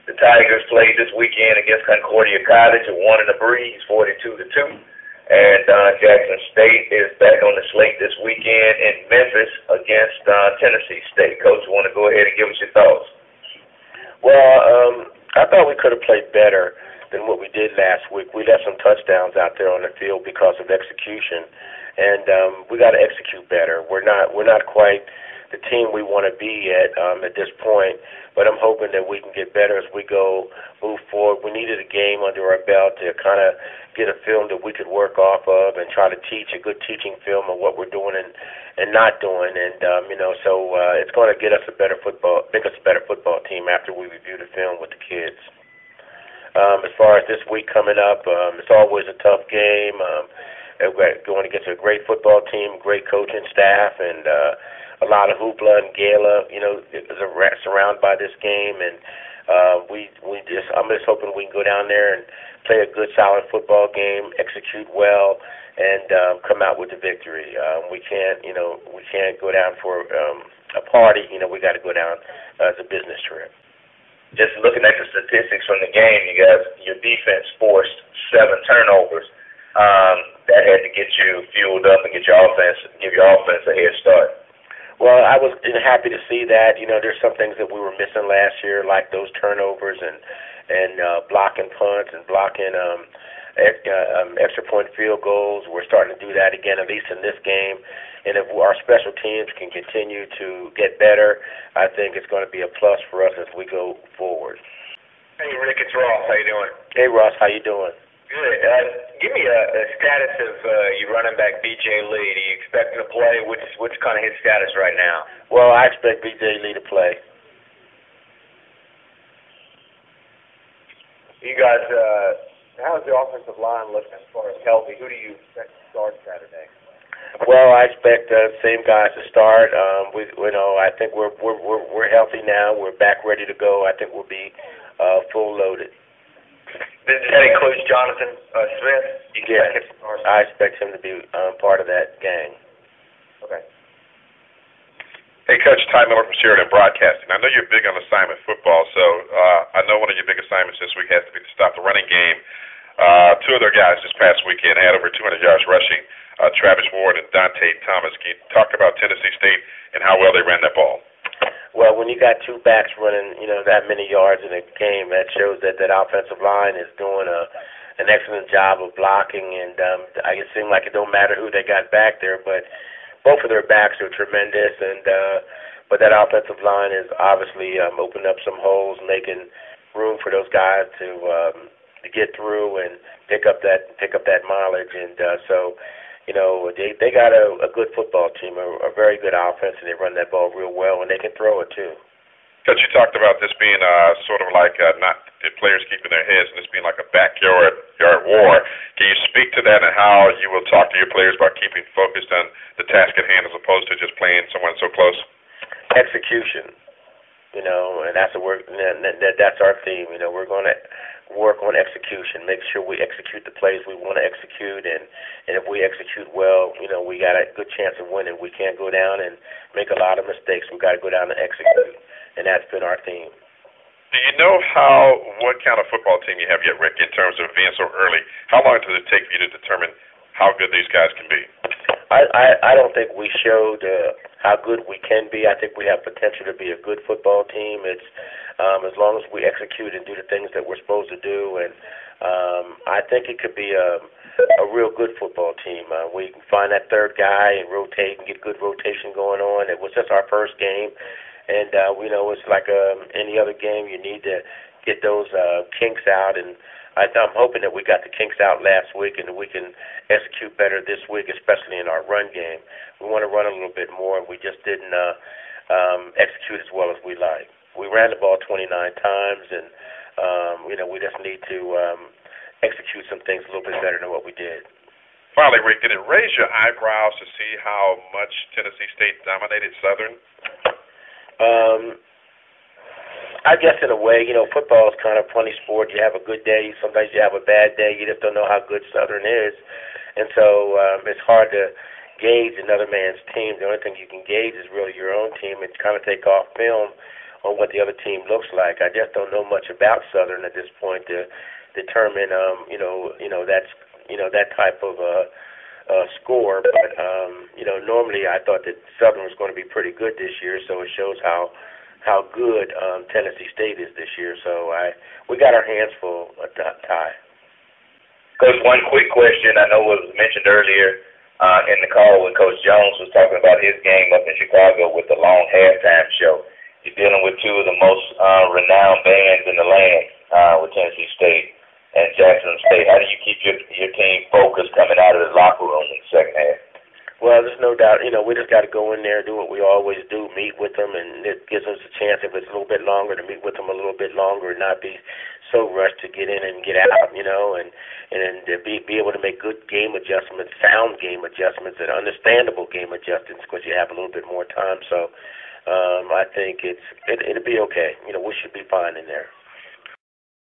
The Tigers played this weekend against Concordia College and won in the breeze, 42-2. And Jackson State is back on the slate this weekend in Memphis against Tennessee State. Coach, you want to go ahead and give us your thoughts? Well, I thought we could have played better than what we did last week. We left some touchdowns out there on the field because of execution, and we got to execute better. We're not quite the team we want to be at this point, but I'm hoping that we can get better as we move forward. We needed a game under our belt to kind of get a film that we could work off of and try to teach a good teaching film of what we're doing and not doing. And, so it's going to make us a better football team after we review the film with the kids. As far as this week coming up, it's always a tough game. We're going against a great football team, great coaching staff, and a lot of hoopla and gala, surrounded by this game. And I'm just hoping we can go down there and play a good, solid football game, execute well, and come out with the victory. We can't go down for a party. We got to go down as a business trip. Just looking at the statistics from the game, your defense forced 7 turnovers. That had to get you fueled up and give your offense a head start. Well, I was happy to see that. There's some things that we were missing last year, like those turnovers and blocking punts and blocking extra point field goals. We're starting to do that again, at least in this game. And if our special teams can continue to get better, I think it's going to be a plus for us as we go forward. Hey, Rick, it's Ross. How you doing? Hey, Ross, how you doing? Good. Give me a status of your running back, B.J. Lee. Do you expect him to play? What's kind of his status right now? Well, I expect B.J. Lee to play. You guys, how's the offensive line looking as far as healthy? Who do you expect to start Saturday? Well, I expect the same guys to start. I think we're healthy now. We're back ready to go. I think we'll be full loaded. Does that include Jonathan Smith? Yeah, I expect him to be part of that gang. Okay. Hey, Coach, Ty Miller from Sheridan Broadcasting. I know you're big on assignment football, so I know one of your big assignments this week has to be to stop the running game. 2 of their guys this past weekend had over 200 yards rushing, Travis Ward and Dante Thomas. Can you talk about Tennessee State and how well they ran that ball? Well, when you got 2 backs running, that many yards in a game, that shows that offensive line is doing an excellent job of blocking. And it seemed like it don't matter who they got back there, but both of their backs are tremendous. And but that offensive line is obviously opening up some holes, making room for those guys to get through and pick up that mileage. And they got a good football team, a very good offense, and they run that ball real well, and they can throw it too. Coach, you talked about this being sort of like not the players keeping their heads, and this being like a backyard war. Can you speak to that and how you will talk to your players about keeping focused on the task at hand as opposed to just playing someone so close? Execution, and that's the work. That's our theme. We're going to work on execution, make sure we execute the plays we want to execute, and if we execute well, we got a good chance of winning. We can't go down and make a lot of mistakes. We got to go down and execute, and that's been our theme. Do you know what kind of football team you have yet, Rick, in terms of being so early? How long does it take for you to determine how good these guys can be? I don't think we showed how good we can be. I think we have potential to be a good football team. It's as long as we execute and do the things that we're supposed to do, and I think it could be a real good football team. We can find that third guy and rotate and get good rotation going on. It was just our first game, and it's like any other game. You need to get those kinks out, and I'm hoping that we got the kinks out last week and that we can execute better this week, especially in our run game. We want to run a little bit more, and we just didn't execute as well as we like. We ran the ball 29 times, and we just need to execute some things a little bit better than what we did. Finally, Rick, did it raise your eyebrows to see how much Tennessee State dominated Southern? I guess in a way, football is kind of a funny sport. You have a good day, sometimes you have a bad day. You just don't know how good Southern is. And so it's hard to gauge another man's team. The only thing you can gauge is really your own team and kind of take off film what the other team looks like. I just don't know much about Southern at this point to determine that type of score. But normally I thought that Southern was going to be pretty good this year, so it shows how good Tennessee State is this year. So we got our hands full at that tie. Coach, one quick question. I know it was mentioned earlier in the call when Coach Jones was talking about his game up in Chicago with the long halftime show. You're dealing with two of the most renowned bands in the land with Tennessee State and Jackson State. How do you keep your team focused coming out of the locker room in the second half? Well, there's no doubt. We just got to go in there, do what we always do, meet with them, and it gives us a chance, if it's a little bit longer, to meet with them a little bit longer and not be so rushed to get in and get out, and to be able to make good game adjustments, sound game adjustments, and understandable game adjustments because you have a little bit more time. So I think it'll be okay. We should be fine in there.